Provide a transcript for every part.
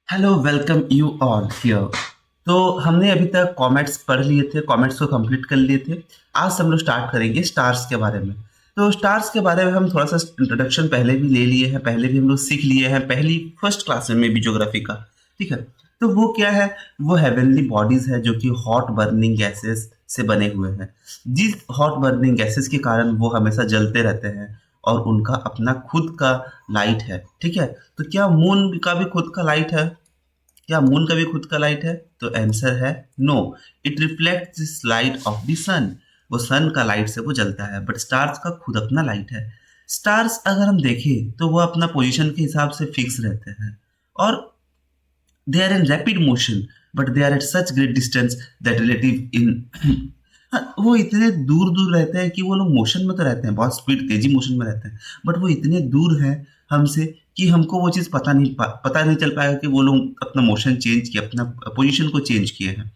Hello welcome you all here. तो हमने अभी तक कॉमेट्स पढ़ लिए थे, कॉमेट्स को कंप्लीट कर लिए थे। आज हम लोग स्टार्ट करेंगे स्टार्स के बारे में। तो स्टार्स के बारे में हम थोड़ा सा इंट्रोडक्शन पहले भी ले लिए हैं, पहले भी हम लोग सीख लिए हैं, पहली फर्स्ट क्लास में भी ज्योग्राफी का। ठीक है। तो वो क्या है? वो हेवनली बॉडीज है जो कि हॉट बर्निंग गैसेस से बने हुए हैं। जिस हॉट बर्निंग गैसेस के कारण वो हमेशा जलते रहते हैं और उनका अपना खुद का लाइट है। ठीक है। तो क्या मून का भी खुद का लाइट है? क्या मून का भी खुद का लाइट है? तो आंसर है no. It reflect this light of the sun. वो सन का लाइट से वो जलता है, बट स्टार्स का खुद अपना लाइट है। स्टार्स अगर हम देखें तो वो अपना पोजीशन के हिसाब से फिक्स रहते हैं और they are in rapid motion, but they are at such great distance that relative in वो इतने दूर दूर रहते हैं कि वो लोग मोशन में तो रहते हैं, बहुत स्पीड तेजी मोशन में रहते हैं, बट वो इतने दूर हैं हमसे कि हमको वो चीज़ पता नहीं चल पाएगा कि वो लोग अपना मोशन चेंज किया, अपना पोजीशन को चेंज किए हैं।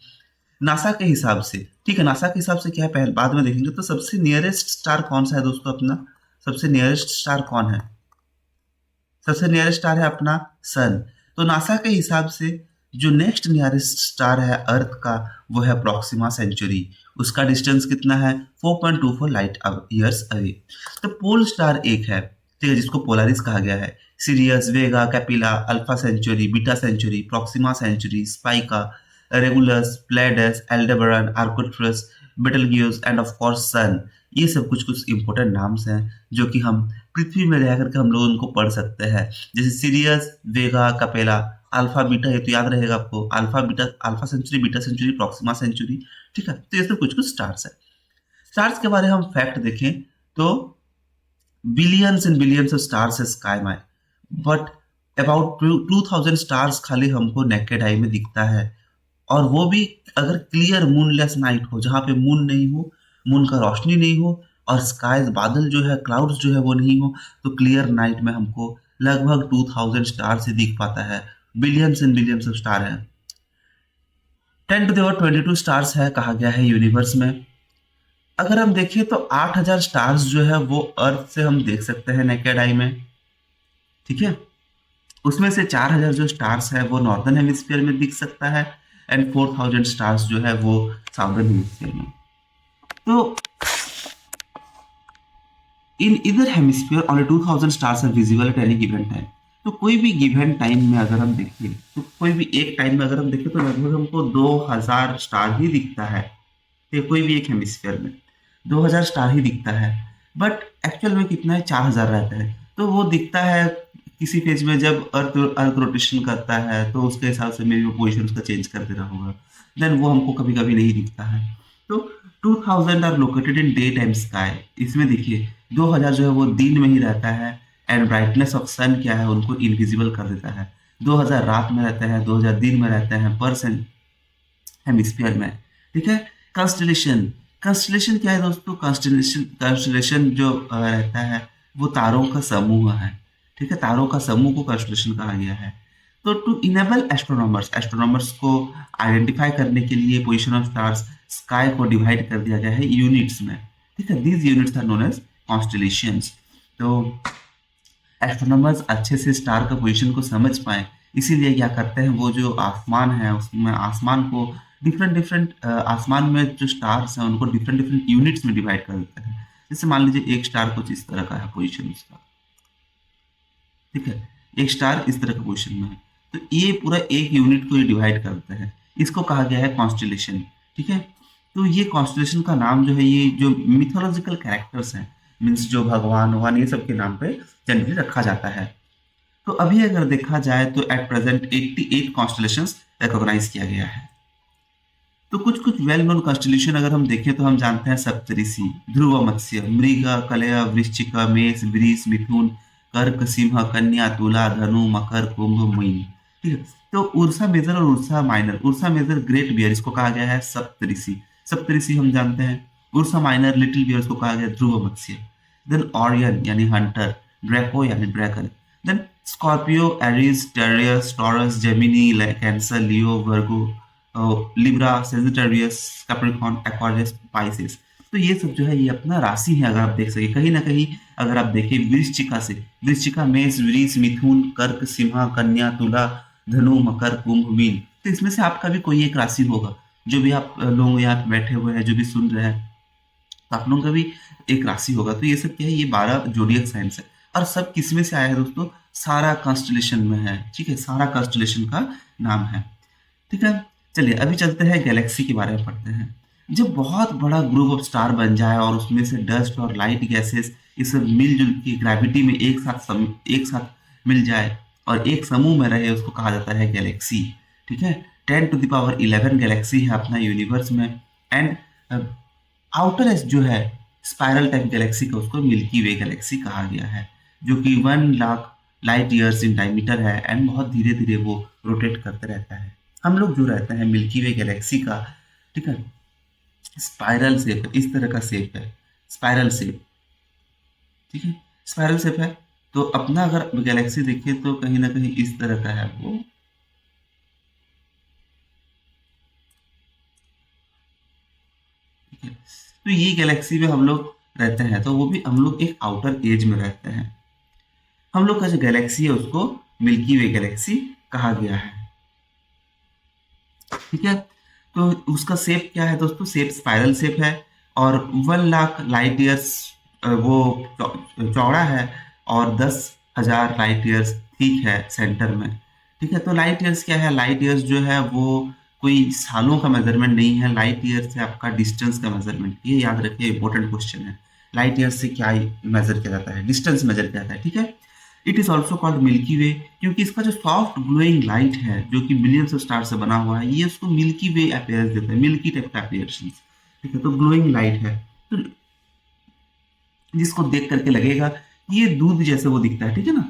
नासा के हिसाब से, ठीक है, नासा के हिसाब से क्या है पहले बाद में देखेंगे। तो सबसे नियरेस्ट स्टार कौन सा है दोस्तों? अपना सबसे नियरेस्ट स्टार कौन है? सबसे नियरेस्ट स्टार है अपना सन। तो नासा के हिसाब से जो नेक्स्ट नियरेस्ट स्टार है अर्थ का, वो है प्रॉक्सिमा सेंचुरी। उसका डिस्टेंस कितना है? 4.24 लाइट ईयर्स अवे। तो पोल स्टार एक है, ठीक है, जिसको पोलारिस कहा गया है। Sirius, Vega, Capella, alpha Centauri, beta Centauri, Proxima Centauri, Spica, Regulus, Pleiades, Aldebaran, Arcturus, Betelgeuse and of course sun. ये सब कुछ कुछ इंपॉर्टेंट नाम्स हैं जो कि हम पृथ्वी में रह करके हम लोग उनको पढ़ सकते हैं। जैसे Sirius, Vega, Capella, alpha beta, ये तो याद रहेगा आपको। Alpha beta, Alpha Centauri, beta Centauri, Proxima Centauri. ठीक है। तो ये सब कुछ कुछ स्टार्स है। स्टार्स के बारे में हम फैक्ट देखें तो billions and billions of stars है स्काई में, बट अबाउट 2000 स्टार्स खाली हमको नेकेड आई में दिखता है। और वो भी अगर क्लियर मूनलेस नाइट हो, जहाँ पे मून नहीं हो, मून का रोशनी नहीं हो, और स्काईज बादल जो है, क्लाउड्स जो है वो नहीं हो, तो क्लियर नाइट में हमको लगभग 2000 स्टार से दिख पाता है। Billions and billions of star है। 10 to the power 22 स्टार्स है कहा गया है यूनिवर्स में। अगर हम देखें तो 8000 स्टार्स जो है वो अर्थ से हम देख सकते हैं नेकेड आई में। ठीक है। उसमें से 4000 जो स्टार्स है वो नॉर्दर्न हेमिस्फीयर में दिख सकता है, एंड 4000 स्टार्स जो है वो साउदर्न हेमिस्फीयर में। तो in either hemisphere only 2000 stars are visible at any given time. तो कोई भी गिवन टाइम में अगर हम देखें, तो कोई भी एक टाइम में अगर हम देखें तो लगभग हमको 2000 स्टार ही दिखता है। तो कोई भी एक हेमिस्फीयर में 2000 स्टार ही दिखता है, बट एक्चुअल में कितना है? 4000 रहता है। तो वो दिखता है किसी फेज में जब अर्थ अर्थ रोटेशन करता है, तो उसके हिसाब से मेरी वो पोजिशन उसका चेंज कर देना होगा। देन वो हमको कभी कभी नहीं दिखता है। तो 2000 are located in day time sky. इसमें देखिए 2000 जो है वो दिन में ही रहता है, एंड ब्राइटनेस ऑफ सन क्या है, उनको इनविजिबल कर देता है। 2000 रात में रहता है, 2000 दिन में रहता है पर हेमिस्फीयर में। ठीक है। कंस्टलेशन, कंस्टलेशन क्या है दोस्तों? कंस्टलेशन, कंस्टलेशन जो रहता है वो तारों का समूह है। ठीक है। तारों का समूह को कंस्टलेशन कहा गया है। तो टू इनेबल एस्ट्रोनॉमर्स, एस्ट्रोनॉमर्स को आइडेंटिफाई करने के लिए पोजीशन ऑफ स्टार्स, स्काई को डिवाइड कर दिया गया है यूनिट्स में। ठीक है। These units are known as constellations. तो एस्ट्रोनॉमर्स अच्छे से स्टार का पोजीशन को समझ पाए, इसीलिए क्या करते हैं, वो जो आसमान है उसमें आसमान को डिफरेंट डिफरेंट आसमान में जो स्टार्स हैं उनको डिफरेंट डिफरेंट यूनिट्स में डिवाइड कर देते हैं। जैसे मान लीजिए एक स्टार कुछ इस तरह का है पोजीशन उसका। ठीक है। एक स्टार इस तरह का पोजीशन में है, तो ये पूरा एक यूनिट को ये डिवाइड करते हैं। इसको कहा गया है कॉन्स्टलेशन। ठीक है। तो ये कॉन्स्टलेशन का नाम जो है, ये जो मिथोलॉजिकल कैरेक्टर्स हैं, मीन्स जो भगवान भगवान ये सब के नाम पे जनरली रखा जाता है। तो अभी अगर देखा जाए तो एट प्रेजेंट 88 कॉन्स्टलेशंस रिकॉग्नाइज किया गया है। तो कुछ कुछ वेल नोन कॉन्स्टलेशन अगर हम देखें तो हम जानते हैं सप्तऋषि, ध्रुव, मत्स्य, मृग, कलय, वृश्चिक, मेष, वृष, मिथुन, कर्क, सिंह, कन्या, तुला, धनु, मकर, कुंभ, मीन। ठीक है। तो उर्सा मेजर और Ursa Minor, Ursa Major Great Bear, इसको कहा गया है सप्तऋषि। सप्तऋषि हम जानते हैं। उर्सा माइनर लिटिल बियर, इसको कहा गया ध्रुव मत्स्य। देन ऑरियन यानी हंटर, ड्रैको यानी ड्रैगन। देन स्कॉर्पियो, एरीज, टेरियस, Taurus, Gemini, Cancer, Leo, Virgo, Libra, Sagittarius, Capricorn, Aquarius, Pisces. तो ये सब जो है ये अपना राशि है। अगर आप देख सके कहीं ना कहीं, अगर आप देखें वृश्चिका से, वृश्चिका, मेष, वृष, मिथुन, कर्क, सिंह, कन्या, तुला, धनु, मकर, कुंभ, मीन। तो इसमें से आपका भी कोई एक राशि होगा, जो भी आप लोग यहाँ पे बैठे हुए हैं, जो भी सुन रहे हैं, तो आप लोगों का भी एक राशि होगा। तो ये सब क्या है, ये 12 जोडियक साइंस है। और सब किस में से आया है दोस्तों, सारा कॉन्स्टलेशन में है। ठीक है, सारा कॉन्स्टलेशन का नाम है। ठीक है, चलिए अभी चलते हैं गैलेक्सी के बारे में पढ़ते हैं। जब बहुत बड़ा ग्रुप ऑफ स्टार बन जाए और उसमें से डस्ट और लाइट गैसेस ये सब मिलजुल की ग्रेविटी में एक साथ मिल जाए और एक समूह में रहे, उसको कहा जाता है गैलेक्सी। ठीक है, 10⁻11 गैलेक्सी है अपना यूनिवर्स में। एंड आउटर एज जो है स्पाइरल टाइप गैलेक्सी का, उसको मिल्की वे गैलेक्सी कहा गया है, जो कि 1 lakh light years in diameter है। एंड बहुत धीरे धीरे वो रोटेट करते रहता है। हम लोग जो रहते हैं मिल्की वे गैलेक्सी का, ठीक है, स्पाइरल शेप, इस तरह का शेप है, स्पाइरल शेप। ठीक है, स्पाइरल शेप है। तो अपना अगर गैलेक्सी देखें तो कहीं ना कहीं इस तरह का है वो। ठीक है, तो ये गैलेक्सी में हम लोग रहते हैं, तो वो भी हम लोग एक आउटर एज में रहते हैं। हम लोग का जो गैलेक्सी है उसको मिल्की वे गैलेक्सी कहा गया है। ठीक है, तो उसका शेप क्या है दोस्तों, शेप स्पाइरल शेप है और 1 लाख लाइट ईयर्स वो चौड़ा है और 10,000 लाइट ईयर्स ठीक है सेंटर में। ठीक है, तो लाइट ईयर्स क्या है, लाइट ईयर्स जो है वो कोई सालों का मेजरमेंट नहीं है, लाइट ईयर्स से आपका डिस्टेंस का मेजरमेंट। ये याद रखिए, इंपॉर्टेंट क्वेश्चन है। लाइट ईयर्स से क्या मेजर किया जाता है, डिस्टेंस मेजर किया जाता है। ठीक है, it is also called Milky Way, क्योंकि इसका जो सॉफ्ट ग्लोइंग लाइट है जो कि बिलियंस ऑफ स्टार से बना हुआ है, ये उसको मिल्की वे अपीयरेंस देता है, मिल्की टाइप का अपीयरेंस। ठीक है, तो ग्लोइंग लाइट है, तो जिसको देख करके लगेगा ये दूध जैसे वो दिखता है। ठीक है ना,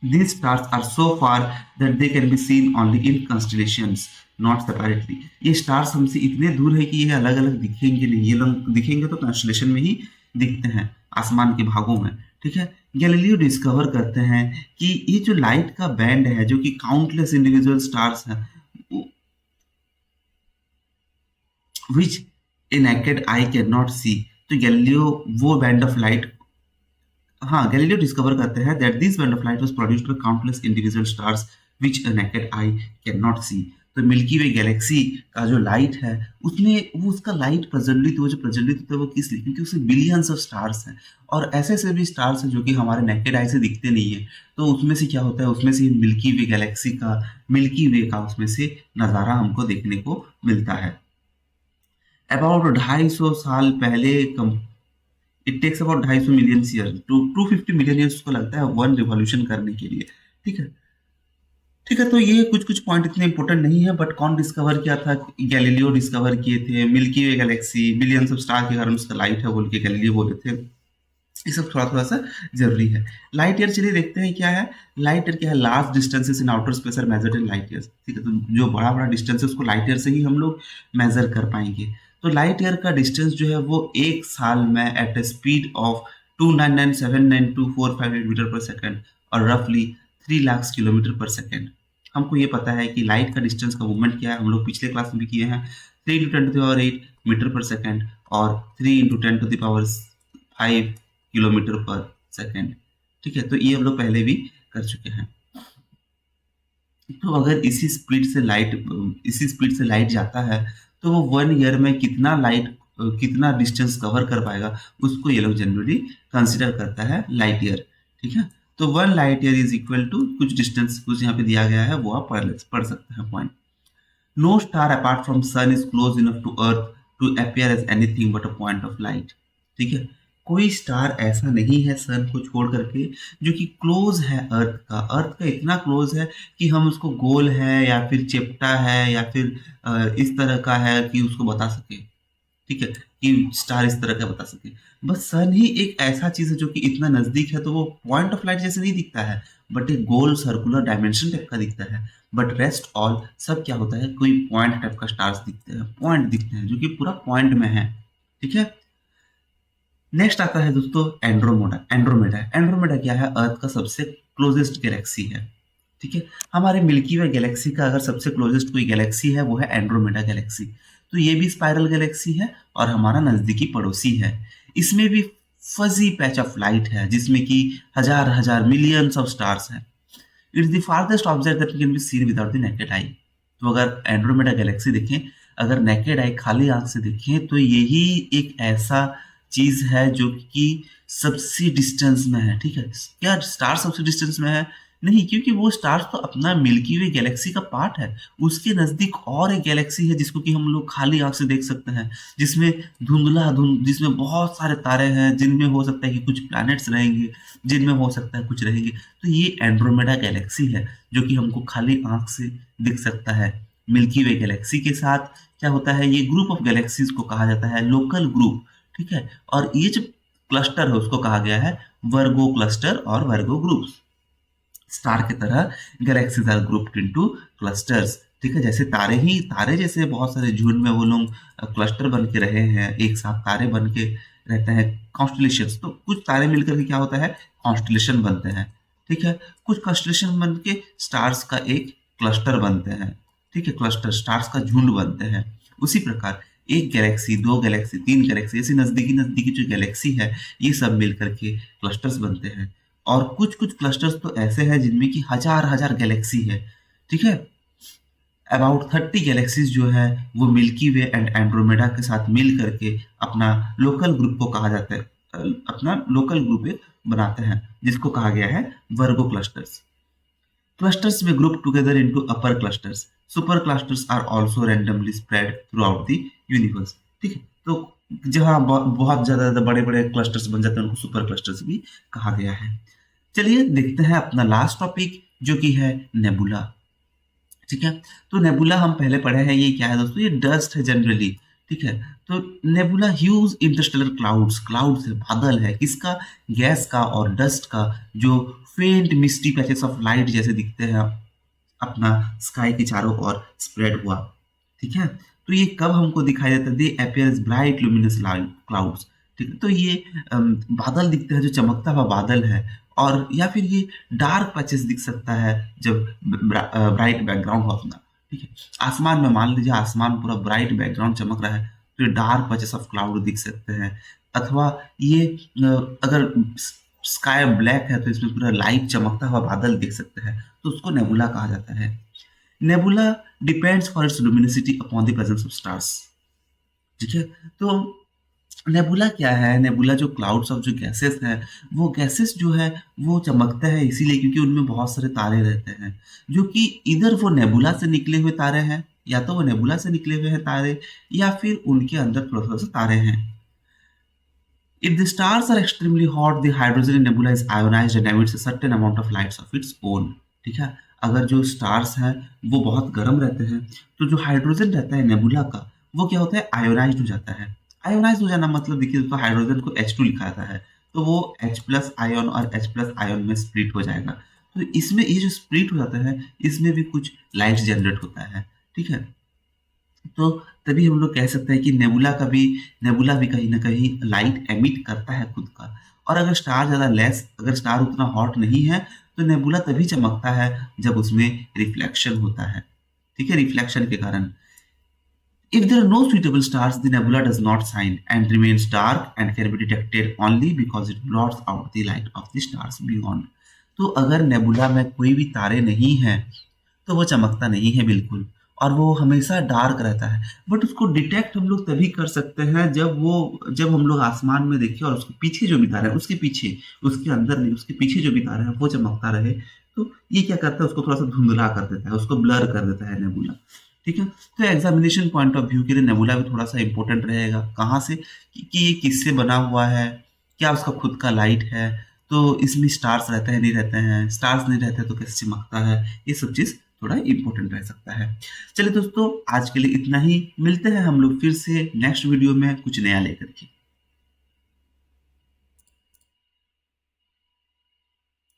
these stars are so far that they can be seen only in constellations, not separately। ये स्टार्स हमसे इतने दूर है कि ये अलग अलग दिखेंगे नहीं, ये लोग दिखेंगे तो कॉन्स्टलेशन में ही दिखते हैं, आसमान के भागों में। ठीक है, गैलीलियो डिस्कवर करते हैं कि ये जो लाइट का बैंड है, जो कि काउंटलेस इंडिविजुअल स्टार्स हैं, which a naked eye can not see. तो गैलीलियो वो बैंड ऑफ लाइट, हाँ, गैलीलियो डिस्कवर करते हैं that this band of light was produced by countless individual stars which a naked eye can not see. तो Milky वे Galaxy का जो light है उसमें वो उसका लाइट प्रज्वलित, वो जो प्रज्वलित होता है वो किस लिए, क्योंकि उसमें बिलियंस ऑफ स्टार्स हैं और ऐसे ऐसे भी स्टार्स हैं जो कि हमारे नेकेड आई से दिखते नहीं है। तो उसमें से क्या होता है, उसमें से मिल्की वे गैलेक्सी का, मिल्की वे का उसमें से नज़ारा हमको देखने को मिलता है। अबाउट 250 साल पहले it takes about 250 million year to 250 million years को लगता है वन रिवॉल्यूशन करने के लिए। ठीक है, ठीक है, तो ये कुछ कुछ पॉइंट इतने इंपॉर्टेंट नहीं है, बट कौन डिस्कवर किया था, गैलीलियो डिस्कवर किए थे। Milky way Galaxy billions of star के कारण उसका लाइट है बोल के गैलीलियो बोले थे। ये सब थोड़ा थोड़ा सा जरूरी है। लाइट ईयर चलिए देखते हैं क्या है। लाइट ईयर क्या है, large distances in outer space are measured in light years. ठीक है, तो जो बड़ा बड़ा डिस्टेंस है उसको लाइट ईयर से ही हम लोग मेजर कर पाएंगे। तो लाइट ईयर का डिस्टेंस जो है वो एक साल में eight A speed of 299792458 metre पर सेकेंड और रफली 3 लाख किलोमीटर पर सेकेंड। हमको ये पता है कि लाइट का डिस्टेंस का मूवमेंट क्या है, हम लोग पिछले क्लास में भी किए हैं, 3 × 10⁸ मीटर पर सेकेंड और 3 × 10⁵ किलोमीटर पर सेकेंड। ठीक है, तो ये हम लोग पहले भी कर चुके हैं। तो अगर इसी स्पीड से लाइट जाता है तो वो 1 ईयर में कितना डिस्टेंस कवर कर पाएगा, उसको ये लोग जनरली कंसिडर करता है लाइट ईयर। ठीक है, तो 1 light year is equal to कुछ डिस्टेंस, कुछ यहाँ पे दिया गया है, वो आप पढ़ सकते हैं point. No star apart from sun is close enough to earth to appear as anything but a point of light. ठीक है, कोई स्टार ऐसा नहीं है सन को छोड़ करके जो कि क्लोज है अर्थ का इतना क्लोज है कि हम उसको गोल है या फिर चेप्टा है या फिर इस तरह का है कि उसको बता सके। ठीक है, कि स्टार इस तरह का बता सके। बस सन ही एक ऐसा चीज है जो कि इतना नजदीक है तो वो पॉइंट ऑफ लाइट जैसे नहीं दिखता है, बट एक गोल सर्कुलर डायमेंशन टाइप का दिखता है। बट रेस्ट ऑल सब क्या होता है, कोई पॉइंट टाइप का स्टार्स दिखते हैं, पॉइंट दिखते हैं जो कि पूरा पॉइंट में है। ठीक है, नेक्स्ट आता है दोस्तों एंड्रोमेडा। एंड्रोमेडा क्या है, अर्थ का सबसे क्लोजेस्ट गैलेक्सी है। ठीक है, हमारे मिल्की वे गैलेक्सी का अगर सबसे क्लोजेस्ट कोई गैलेक्सी है वो है एंड्रोमेडा गैलेक्सी। तो ये भी स्पाइरल गैलेक्सी है और हमारा नजदीकी पड़ोसी है। इसमें भी फजी पैच ऑफ लाइट है जिसमें कि हजार हजार मिलियंस ऑफ स्टार्स हैं। It's the farthest object that can be seen without the naked eye. तो अगर एंड्रोमेडा गैलेक्सी देखें, अगर नेकेड आई खाली आंख से देखें तो यही एक ऐसा चीज है जो कि सबसे डिस्टेंस में है। ठीक है, क्या स्टार सबसे डिस्टेंस में है? नहीं, क्योंकि वो स्टार तो अपना मिल्की वे गैलेक्सी का पार्ट है। उसके नजदीक और एक गैलेक्सी है जिसको कि हम लोग खाली आंख से देख सकते हैं, जिसमें जिसमें बहुत सारे तारे हैं, जिनमें हो सकता है कि कुछ प्लैनेट्स रहेंगे, जिनमें हो सकता है कुछ रहेंगे। तो ये एंड्रोमेडा गैलेक्सी है जो कि हमको खाली आंख से दिख सकता है। मिल्की वे गैलेक्सी के साथ क्या होता है, ये ग्रुप ऑफ गैलेक्सीज को कहा जाता है लोकल ग्रुप। ठीक है, और ये जो क्लस्टर है उसको कहा गया है वर्गो क्लस्टर और वर्गो ग्रुप्स। स्टार की तरह galaxies are grouped into clusters. ठीक है, जैसे तारे जैसे बहुत सारे झुंड में वो लोग क्लस्टर बन के रहे हैं, एक साथ तारे बन के रहते हैं, कॉन्स्टलेशंस। तो कुछ तारे मिलकर के क्या होता है, कॉन्स्टलेशन बनते हैं। ठीक है, कुछ कॉन्स्टलेशन बन के स्टार्स का एक क्लस्टर बनते हैं। ठीक है, क्लस्टर स्टार्स का झुंड बनते हैं। उसी प्रकार एक गैलेक्सी, दो गैलेक्सी, तीन गैलेक्सी, ऐसी नजदीकी नजदीकी जो गैलेक्सी है ये सब मिलकर के क्लस्टर्स बनते हैं। और कुछ कुछ क्लस्टर्स तो ऐसे हैं जिनमें कि हजार हजार गैलेक्सी है। ठीक है, अबाउट 30 गैलेक्सीज जो है वो मिल्की वे एंड एंड्रोमेडा के साथ मिल करके अपना लोकल ग्रुप को कहा जाता है, अपना लोकल ग्रुप एक बनाते हैं जिसको कहा गया है वर्गो clusters. Clusters may group together into upper clusters. Super clusters are also randomly spread throughout the universe. ठीक है, तो जहाँ बहुत ज्यादा बड़े बड़े क्लस्टर्स बन जाते हैं उनको सुपर क्लस्टर्स भी कहा गया है। चलिए देखते हैं अपना लास्ट टॉपिक जो कि है नेबुला। ठीक है, तो नेबुला हम पहले पढ़े हैं, ये क्या है दोस्तों, ये डस्ट है जनरली। ठीक है, तो नेबुला ह्यूज इंटरस्टेलर क्लाउड्स है, बादल है, किसका, गैस का और डस्ट का, जो फेंट मिस्टी पैचेस ऑफ लाइट जैसे दिखते हैं अपना स्काई के चारों ओर स्प्रेड हुआ। ठीक है, तो ये कब हमको दिखाई देता है, दे अपीयर्स ब्राइट लुमिनस क्लाउड्स। ठीक है, तो ये बादल दिखते हैं जो चमकता हुआ बादल है, और या फिर ये डार्क पैचेस दिख सकता है जब ब्राइट बैकग्राउंड हो अपना। ठीक है, आसमान में मान लीजिए आसमान पूरा ब्राइट बैकग्राउंड चमक रहा है तो ये डार्क पैचेस ऑफ क्लाउड दिख सकते हैं। अथवा ये अगर स्काई ब्लैक है तो इसमें पूरा लाइट चमकता हुआ बादल देख सकते हैं, तो उसको नेबुला कहा जाता है। Nebula depends for its luminosity upon the presence of stars. ठीक है, तो नेबुला क्या है, नेबुला जो क्लाउड्स ऑफ जो गैसेस हैं, वो गैसेस जो है वो चमकते हैं इसीलिए क्योंकि उनमें बहुत सारे तारे रहते हैं, जो कि इधर वो नेबुला से निकले हुए तारे हैं, या तो वो नेबुला से निकले हुए हैं तारे, या फिर उनके अंदर थोड़ा थोड़ा सा तारे हैं। If the stars are extremely hot, the hydrogen in nebula is ionized and emits a certain amount of lights of its own. ठीक है, अगर जो स्टार्स हैं वो बहुत गर्म रहते हैं तो जो हाइड्रोजन रहता है नेबुला का वो क्या होता है, आयोनाइज्ड हो जाता है। आयोनाइज्ड हो जाना मतलब देखिए तो हाइड्रोजन को H2 लिखा जाता है तो वो H प्लस आयन और H प्लस आयन में स्प्लिट हो जाएगा। तो इसमें ये जो स्प्लिट हो जाता है इसमें भी कुछ लाइट जनरेट होता है। ठीक है, तो तभी हम लोग कह सकते हैं कि नेबुला भी कहीं ना कहीं लाइट एमिट करता है खुद का। और अगर स्टार उतना हॉट नहीं है तो नेबुला तभी चमकता है जब उसमें रिफ्लेक्शन होता है। ठीक है, रिफ्लेक्शन के कारण if there are no suitable stars, the nebula does not shine and remains dark and can be detected only because it blots out the light of the stars beyond. तो अगर nebula में कोई भी तारे नहीं हैं तो वो चमकता नहीं है बिल्कुल, और वो हमेशा डार्क रहता है। बट उसको डिटेक्ट हम लोग तभी कर सकते हैं जब हम लोग आसमान में देखें और उसके पीछे जो भी तारा है उसके पीछे, उसके अंदर नहीं, उसके पीछे जो भी तारा है वो चमकता रहे। तो ये क्या करता है, उसको थोड़ा सा धुंधला कर देता है, उसको ब्लर कर देता है नेबुला। ठीक है, तो एग्जामिनेशन पॉइंट ऑफ व्यू के लिए नेबुला भी थोड़ा सा इंपॉर्टेंट रहेगा। कहाँ से कि ये किससे बना हुआ है, क्या उसका खुद का लाइट है, तो इसमें स्टार्स रहते हैं नहीं रहते हैं, स्टार्स नहीं रहते तो कैसे चमकता है, ये सब चीज थोड़ा इंपॉर्टेंट रह सकता है। चलिए दोस्तों, आज के लिए इतना ही, मिलते हैं हम लोग फिर से नेक्स्ट वीडियो में कुछ नया लेकर के।